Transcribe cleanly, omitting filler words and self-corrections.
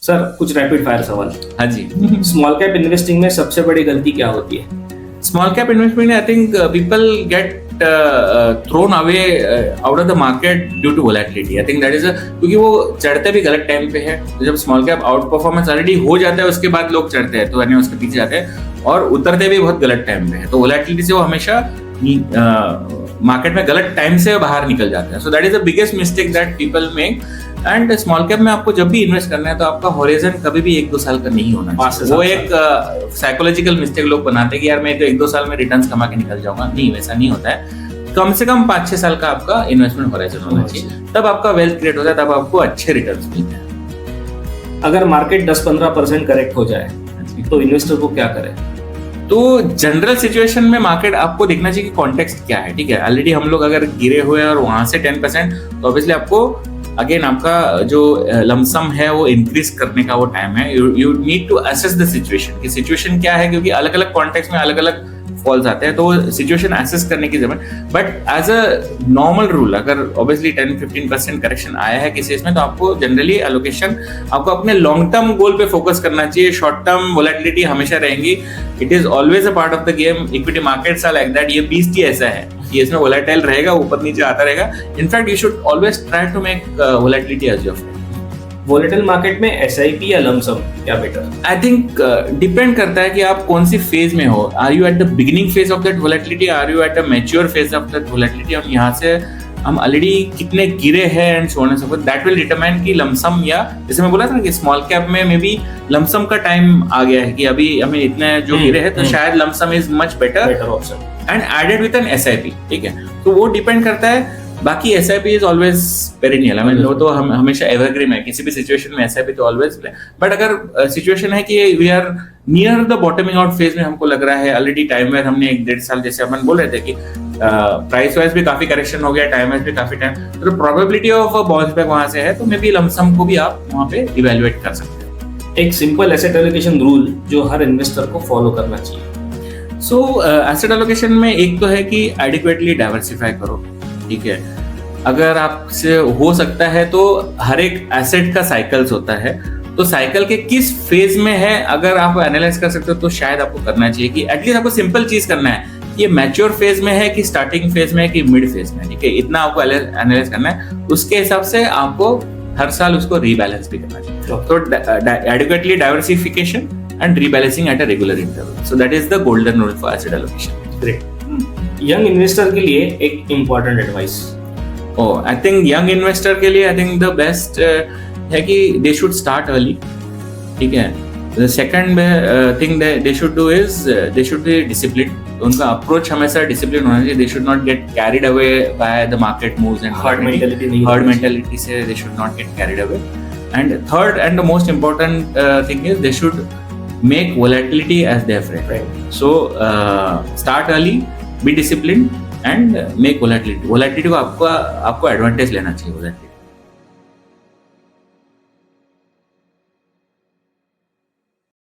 Sir कुछ rapid fire सवाल। हाँ जी। स्मॉल कैप इन्वेस्टिंग में सबसे बड़ी गलती क्या होती है? Small cap investment, I think people get thrown away out of the market due to volatility. I think that is क्योंकि वो चढ़ते भी गलत टाइम पे है, तो जब small cap out performance already हो जाता है उसके बाद लोग चढ़ते हैं, तो यानी उसके पीछे जाते हैं और उतरते भी बहुत गलत टाइम पे है, तो वोलेटिलिटी से वो हमेशा मार्केट में गलत टाइम से बाहर निकल जाते हैं. So that is the biggest mistake that people make. And small cap में आपको जब भी इन्वेस्ट करना है तो आपका होराइजन कभी भी 1-2 साल का नहीं होना चाहिए. वो एक साइकोलॉजिकल मिस्टेक लोग बनाते हैं कि यार मैं तो 1-2 साल में रिटर्न्स कमा के निकल जाऊंगा. नहीं, वैसा नहीं होता है. कम से कम 5-6 साल का आपका इन्वेस्टमेंट होराइजन होना चाहिए, तब आपका वेल्थ क्रिएट होता है, तब आपको अच्छे रिटर्न्स मिलते हैं. अगर मार्केट 10-15% करेक्ट हो जाए तो इन्वेस्टर को क्या करे? तो जनरल सिचुएशन में मार्केट आपको देखना चाहिए कि कॉन्टेक्स्ट क्या है. ठीक है, ऑलरेडी हम लोग अगर गिरे हुए हैं और वहां से 10%, तो ऑब्वियसली आपको अगेन आपका जो लमसम है वो इंक्रीज करने का वो टाइम है. You need to assess the situation कि सिचुएशन क्या है, क्योंकि अलग अलग कॉन्टेक्स्ट में अलग अलग फॉल्स आते हैं, तो सिचुएशन असेस करने की जरूरत. But as a normal rule अगर ऑब्वियसली 10-15% करेक्शन आया है किसी इसमें, तो आपको जनरली एलोकेशन आपको अपने लॉन्ग टर्म गोल पे फोकस करना चाहिए. शॉर्ट टर्म वोलेटिलिटी हमेशा रहेंगी. It is always a part of the game. Equity markets are like that. ये बीस्ट ही ऐसा है कि इसमें वोलेटाइल रहेगा, ऊपर नीचे आता रहेगा. In fact you should always try to make volatility as your friend. Volatile market में एसआईपी या लमसम क्या बेटर? आई थिंक डिपेंड करता है कि आप कौन सी फेज में हो. Are you at the beginning phase of that volatility, are you at the mature phase of that volatility, और यहाँ से हम ऑलरेडी कितने गिरे हैं and so on and so forth. That will determine कि लमसम, या जैसे मैं बोला था ना कि स्मॉल कैप में मे बी लमसम का टाइम आ गया है कि अभी हमें इतने जो गिरे हैं, तो शायद lump sum is much better option and added with an SIP. ठीक है, तो वो डिपेंड करता है. बाकी SIP is always perennial. I mean वो तो हम हमेशा एवरग्रीन है, किसी भी सिचुएशन में एसआईपी तो ऑलवेज. बट अगर सिचुएशन है कि we are near the bottoming out phase में, हमको लग रहा है ऑलरेडी टाइम वेयर हमने 1-1.5 साल, जैसे अपन बोल रहे थे कि प्राइस वाइज भी काफी करेक्शन हो गया, टाइम वाइज भी काफी टाइम, तो प्रोबेबिलिटी ऑफ बाउंस बैक वहां से है, तो मे बी लमसम को भी आप वहां पे इवैल्यूएट कर सकते हैं. एक सिंपल एसेट एलोकेशन रूल जो हर इन्वेस्टर को फॉलो करना चाहिए. सो एसेट एलोकेशन में एक तो है कि एडिक्वेटली डाइवर्सिफाई करो. ठीक है, अगर आपसे हो सकता है तो हर एक एसेट का साइकिल्स होता है, तो साइकिल के किस फेज में है अगर आप एनालाइज कर सकते हो तो शायद आपको करना चाहिए कि एटलीस्ट आपको सिंपल चीज करना है, ये मैच्योर फेज में है कि स्टार्टिंग फेज में है कि मिड फेज में. ठीक है, इतना आपको एनालाइज करना है. उसके हिसाब से आपको हर साल उसको रीबैलेंस भी करना चाहिए. तो adequately diversification and rebalancing at a regular interval. So that is the golden rule for asset allocation. Great. Young investor के लिए एक important advice. I think young investor के लिए आई थिंक द बेस्ट है कि दे शुड स्टार्ट अर्ली. ठीक है, the second thing they should do is they should be discipline. उनका अप्रोच हमेशा डिसिप्लिन होना चाहिए. They should not get carried away by the market moves and herd mentality से they should not get carried away. And third and the most important thing is they should make volatility as their friend. So start early, be disciplined and make volatility को आपको advantage लेना चाहिए volatility.